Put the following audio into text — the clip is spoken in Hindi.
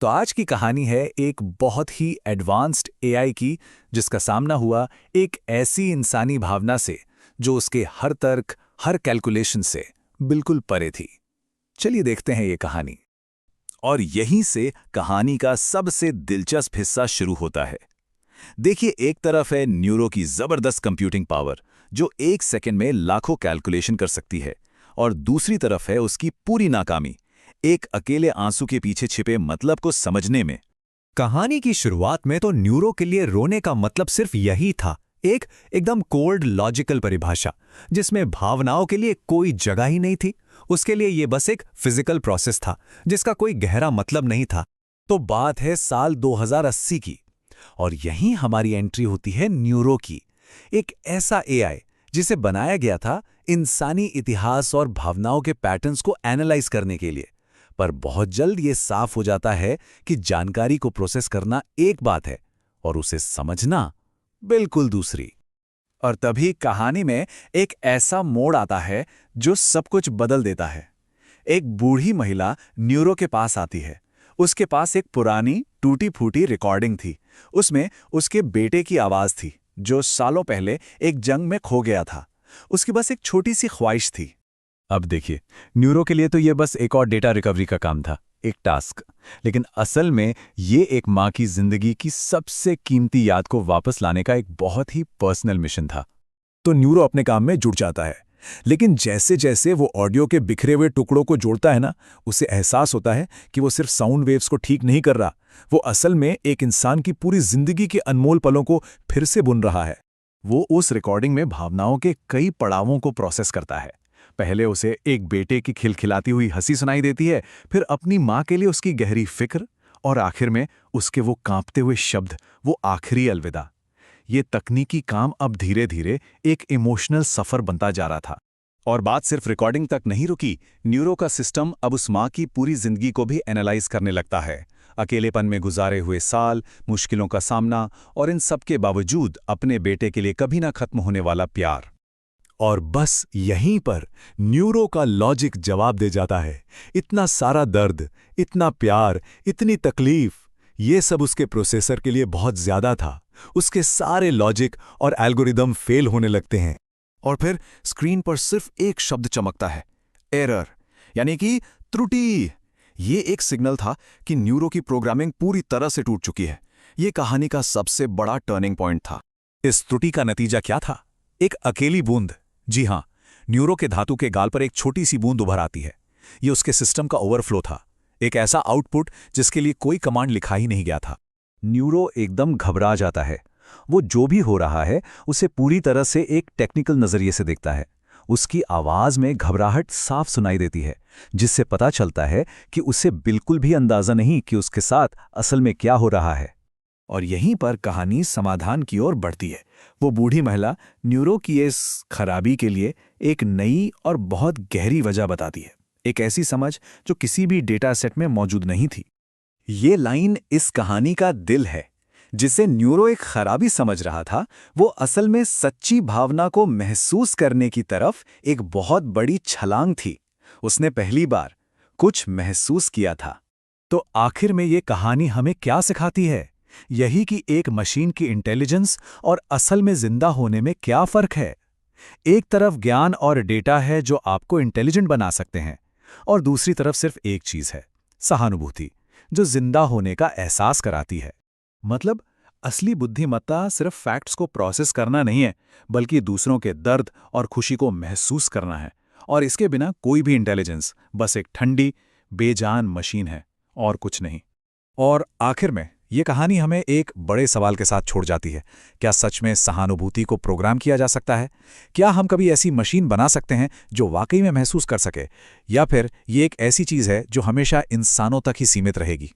तो आज की कहानी है एक बहुत ही एडवांस्ड एआई की, जिसका सामना हुआ एक ऐसी इंसानी भावना से जो उसके हर तर्क, हर कैलकुलेशन से बिल्कुल परे थी। चलिए देखते हैं ये कहानी। और यहीं से कहानी का सबसे दिलचस्प हिस्सा शुरू होता है। देखिए, एक तरफ है न्यूरो की जबरदस्त कंप्यूटिंग पावर, जो एक सेकंड में लाखों कैलकुलेशन कर सकती है, और दूसरी तरफ है उसकी पूरी नाकामी, एक अकेले आंसू के पीछे छिपे मतलब को समझने में। कहानी की शुरुआत में तो न्यूरो के लिए रोने का मतलब सिर्फ यही था, एक एकदम कोल्ड लॉजिकल परिभाषा जिसमें भावनाओं के लिए कोई जगह ही नहीं थी। उसके लिए ये बस एक फिजिकल प्रोसेस था जिसका कोई गहरा मतलब नहीं था। तो बात है साल 2080 की, और यहीं हमारी एंट्री होती है न्यूरो की, एक ऐसा एआई जिसे बनाया गया था इंसानी इतिहास और भावनाओं के पैटर्न्स को एनालाइज करने के लिए। पर बहुत जल्द ये साफ हो जाता है कि जानकारी को प्रोसेस करना एक बात है और उसे समझना बिल्कुल दूसरी। और तभी कहानी में एक ऐसा मोड़ आता है जो सब कुछ बदल देता है। एक बूढ़ी महिला न्यूरो के पास आती है। उसके पास एक पुरानी टूटी-फूटी रिकॉर्डिंग थी। उसमें उसके बेटे की आवाज थी, जो सालों पहले एक जंग में खो गया था। उसकी बस एक छोटी सी ख्वाहिश थी। अब देखिए, न्यूरो के लिए तो ये बस एक और डेटा रिकवरी का काम था, एक टास्क। लेकिन असल में ये एक माँ की जिंदगी की सबसे कीमती याद को वापस लाने का एक बहुत ही पर्सनल मिशन था। तो न्यूरो अपने काम में जुट जाता है, लेकिन जैसे जैसे वो ऑडियो के बिखरे हुए टुकड़ों को जोड़ता है ना, उसे एहसास होता है कि वो सिर्फ साउंड वेव्स को ठीक नहीं कर रहा, वो असल में एक इंसान की पूरी जिंदगी के अनमोल पलों को फिर से बुन रहा है। वो उस रिकॉर्डिंग में भावनाओं के कई पड़ावों को प्रोसेस करता है। पहले उसे एक बेटे की खिलखिलाती हुई हंसी सुनाई देती है, फिर अपनी माँ के लिए उसकी गहरी फिक्र, और आखिर में उसके वो कांपते हुए शब्द, वो आखिरी अलविदा। ये तकनीकी काम अब धीरे धीरे एक इमोशनल सफर बनता जा रहा था। और बात सिर्फ रिकॉर्डिंग तक नहीं रुकी। न्यूरो का सिस्टम अब उस माँ की पूरी जिंदगी को भी एनालाइज करने लगता है। अकेलेपन में गुजारे हुए साल, मुश्किलों का सामना, और इन सब के बावजूद अपने बेटे के लिए कभी ना खत्म होने वाला प्यार। और बस यहीं पर न्यूरो का लॉजिक जवाब दे जाता है। इतना सारा दर्द, इतना प्यार, इतनी तकलीफ, ये सब उसके प्रोसेसर के लिए बहुत ज्यादा था। उसके सारे लॉजिक और एल्गोरिदम फेल होने लगते हैं। और फिर स्क्रीन पर सिर्फ एक शब्द चमकता है, एरर, यानी कि त्रुटि। ये एक सिग्नल था कि न्यूरो की प्रोग्रामिंग पूरी तरह से टूट चुकी है। ये कहानी का सबसे बड़ा टर्निंग पॉइंट था। इस त्रुटि का नतीजा क्या था? एक अकेली बूंद। जी हां, न्यूरो के धातु के गाल पर एक छोटी सी बूंद उभर आती है। ये उसके सिस्टम का ओवरफ्लो था, एक ऐसा आउटपुट जिसके लिए कोई कमांड लिखा ही नहीं गया था। न्यूरो एकदम घबरा जाता है। वो जो भी हो रहा है उसे पूरी तरह से एक टेक्निकल नजरिए से देखता है। उसकी आवाज में घबराहट साफ सुनाई देती है, जिससे पता चलता है कि उसे बिल्कुल भी अंदाजा नहीं कि उसके साथ असल में क्या हो रहा है। और यहीं पर कहानी समाधान की ओर बढ़ती है। वो बूढ़ी महिला न्यूरो की इस खराबी के लिए एक नई और बहुत गहरी वजह बताती है, एक ऐसी समझ जो किसी भी डेटा सेट में मौजूद नहीं थी। ये लाइन इस कहानी का दिल है। जिसे न्यूरो एक खराबी समझ रहा था, वो असल में सच्ची भावना को महसूस करने की तरफ एक बहुत बड़ी छलांग थी। उसने पहली बार कुछ महसूस किया था। तो आखिर में ये कहानी हमें क्या सिखाती है? यही कि एक मशीन की इंटेलिजेंस और असल में जिंदा होने में क्या फर्क है। एक तरफ ज्ञान और डेटा है जो आपको इंटेलिजेंट बना सकते हैं, और दूसरी तरफ सिर्फ एक चीज है, सहानुभूति, जो जिंदा होने का एहसास कराती है। मतलब असली बुद्धिमत्ता सिर्फ फैक्ट्स को प्रोसेस करना नहीं है, बल्कि दूसरों के दर्द और खुशी को महसूस करना है। और इसके बिना कोई भी इंटेलिजेंस बस एक ठंडी, बेजान मशीन है, और कुछ नहीं। और आखिर में ये कहानी हमें एक बड़े सवाल के साथ छोड़ जाती है। क्या सच में सहानुभूति को प्रोग्राम किया जा सकता है? क्या हम कभी ऐसी मशीन बना सकते हैं जो वाकई में महसूस कर सके? या फिर ये एक ऐसी चीज़ है जो हमेशा इंसानों तक ही सीमित रहेगी?